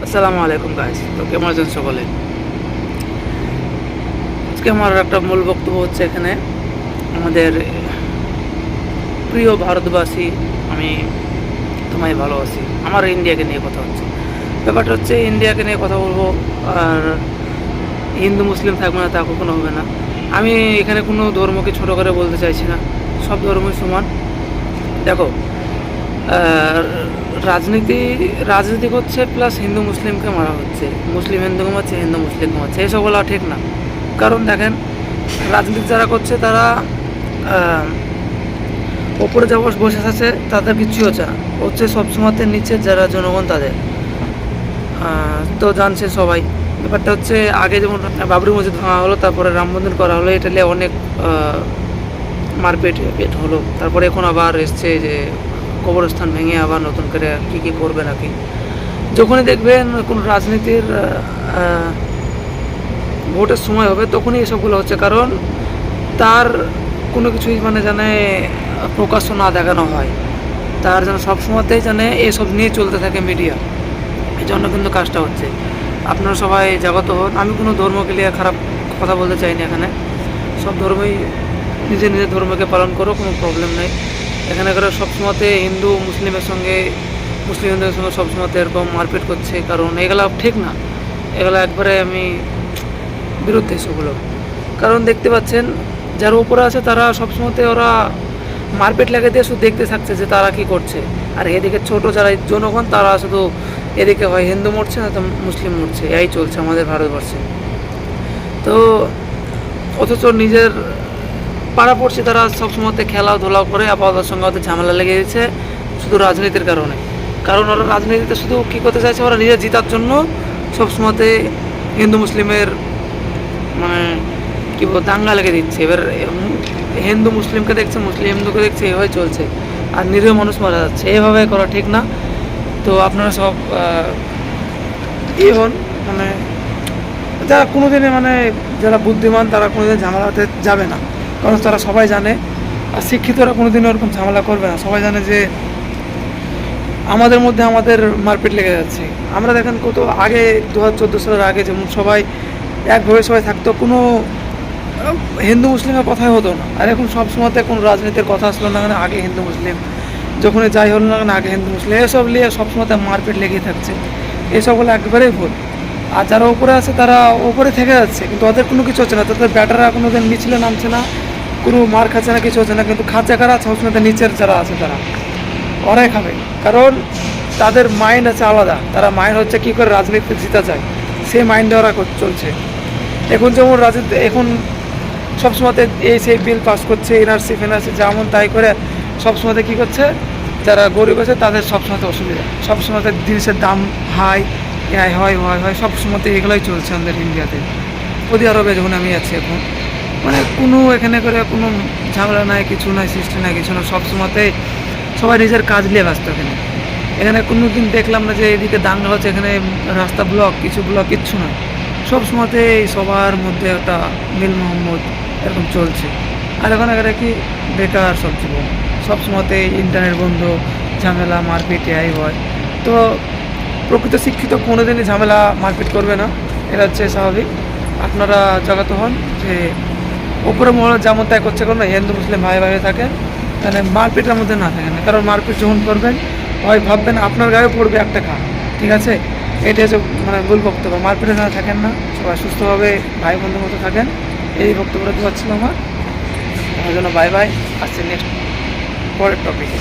আসসালামু আলাইকুম গাইস। তো কেমন আছেন সকলে? আজকে আমার একটা মূল বক্তব্য হচ্ছে এখানে আমাদের প্রিয় ভারতবাসী, আমি তোমায় ভালোবাসি, আমার ইন্ডিয়াকে নিয়ে কথা হচ্ছে। ব্যাপারটা হচ্ছে ইন্ডিয়াকে নিয়ে কথা বলবো, আর হিন্দু মুসলিম থাকবে না তা কখনো হবে না। আমি এখানে কোনো ধর্মকে ছোটো করে বলতে চাইছি না, সব ধর্মই সমান। দেখো, রাজনীতি করছে, প্লাস হিন্দু মুসলিমকে মারা হচ্ছে, মুসলিম হিন্দুকে মারছে, হিন্দু মুসলিমকে মারছে, এসব বলা ঠিক না। কারণ দেখেন, রাজনীতি যারা করছে তারা ওপরে যা বসে আছে তাদের কিছুই হচ্ছে সবসময়তে নিচে যারা জনগণ তাদের। তো জানছে সবাই। ব্যাপারটা হচ্ছে আগে যেমন বাবরি মসজিদ ভাঙা হলো, তারপরে রাম মন্দির করা হলো, এটা নিয়ে অনেক মারপিট হলো। তারপরে এখন আবার এসছে যে কবরস্থান ভেঙে আবার নতুন করে কী করবে নাকি। যখনই দেখবেন কোনো রাজনীতির ভোটের সময় হবে তখনই এসবগুলো হচ্ছে, কারণ তার কোনো কিছুই জানে প্রকাশ্য না দেখানো হয়, তার যেন সবসময়তেই এসব নিয়ে চলতে থাকে মিডিয়া। এই জন্য কিন্তু কাজটা হচ্ছে। আপনারা সবাই জাগ্রত হন। আমি কোনো ধর্মকে নিয়ে খারাপ কথা বলতে চাইনি। এখানে সব ধর্মই নিজের ধর্মকে পালন করো, কোনো প্রবলেম নেই। এখানে করে সবসময়তে মুসলিমদের সঙ্গে সবসময়তে এরকম মারপিট করছে, কারণ এগুলো ঠিক না। এগুলো একবারে আমি বিরুদ্ধে সেগুলো। কারণ দেখতে পাচ্ছেন যারা উপরে আছে তারা সবসময়তে ওরা মারপিট লেগে দিয়ে শুধু দেখতে থাকছে যে তারা কি করছে, আর এদিকে ছোট যারা জনগণ তারা শুধু এদিকে হয় হিন্দু মরছে না তো মুসলিম মরছে, এই চলছে আমাদের ভারতবর্ষে। তো অথচ নিজের পাড়াপড়শি তারা সবসময়তে খেলাধুলা করে, আবার ওদের সঙ্গে ওদের ঝামেলা লেগে গেছে শুধু রাজনীতির কারণে। কারণ ওরা রাজনীতিতে শুধু কী করতে চাইছে, ওরা নিজের জিতার জন্য সবসময়তে হিন্দু মুসলিমের কী বলবো দাঙ্গা লেগে দিচ্ছে। এবার হিন্দু মুসলিমকে দেখছে, মুসলিম হিন্দুকে দেখছে, এভাবে চলছে, আর নিরীহ মানুষ মারা যাচ্ছে। এভাবে করা ঠিক না। তো আপনারা সব হন, যারা কোনোদিনে যারা বুদ্ধিমান তারা কোনোদিন ঝামেলাতে যাবে না, কারণ তারা সবাই জানে, আর শিক্ষিতরা কোনোদিনও ওরকম ঝামেলা করবে না। সবাই জানে যে আমাদের মধ্যে আমাদের মারপিট লেগে যাচ্ছে। আমরা দেখেন কত আগে 2014 সালের আগে যেমন সবাই একভাবে সবাই থাকতো, কোনো হিন্দু মুসলিমের কথাই হতো না। আর এখন সবসময়তে কোনো রাজনীতির কথা আসলো না কেন আগে হিন্দু মুসলিম, যখনই যাই হলো না কেন আগে হিন্দু মুসলিম, এসব নিয়ে সবসময়তে মারপিট লেগেই থাকছে। এসবগুলো একবারেই ভুল। আর যারা উপরে আছে তারা উপরে থেকে যাচ্ছে, কিন্তু ওদের কোনো কিছু হচ্ছে না, তাদের ব্যাটাররা কোনো দিন মিছিলে নামছে না, কোনো মার খাচ্ছে না, কিছু হচ্ছে না। কিন্তু খাচ্ছে কারা? সবসময় নিচের যারা আছে তারা, ওরাই খাবে। কারণ তাদের মাইন্ড আছে আলাদা, তারা মাইন্ড হচ্ছে কী করে রাজনীতিতে জিতা যায়, সেই মাইন্ডে ওরা চলছে। এখন যেমন এখন সবসময়তে সেই বিল পাস করছে, এনআরসি যেমন তাই করে সবসময়তে কী করছে, যারা গরিব আছে তাদের সবসময়তে অসুবিধা, সবসময়তে জিনিসের দাম হাই হয় সবসময়তে এগুলোই চলছে আমাদের ইন্ডিয়াতে। সৌদি আরবে যখন আমি আছি এখন, কোনো এখানে করে কোনো ঝামেলা নাই, কিছু নাই, সৃষ্টি নাই, কিছু না। সবসময়তে সবাই নিজের কাজ নিয়ে ব্যস্ত। এখানে কোনো দিন দেখলাম না যে এদিকে দাঙ্গা হচ্ছে, এখানে রাস্তা ব্লক, কিচ্ছু নয়। সবসময়তে সবার মধ্যে একটা মিল মোহাম্মদ এরকম চলছে। আর এখন এখানে কি বেকার সব জীবন, সবসময়তে ইন্টারনেট বন্ধ, ঝামেলা মারপিট এই হয়। তো প্রকৃত শিক্ষিত কোনো দিনই ঝামেলা মারপিট করবে না, এটা হচ্ছে স্বাভাবিক। আপনারা জাগ্রত হন যে ওপরে মহল যেমন তাই করছে, কোনো হিন্দু মুসলিম ভাই থাকে, তাহলে মারপিটের মধ্যে না থাকেন। কারণ মারপিট যখন করবেন হয় ভাববেন আপনার গায়ে পড়বে একটা খা, ঠিক আছে? এটা হচ্ছে ভুল বক্তব্য। মারপিটে না থাকেন না, সবাই সুস্থভাবে ভাই বন্ধুর মতো থাকেন। এই বক্তব্যটা দেওয়া ছিল আমার জন্য। বাই বাই, আসছে নেক্সট পরের টপিকে।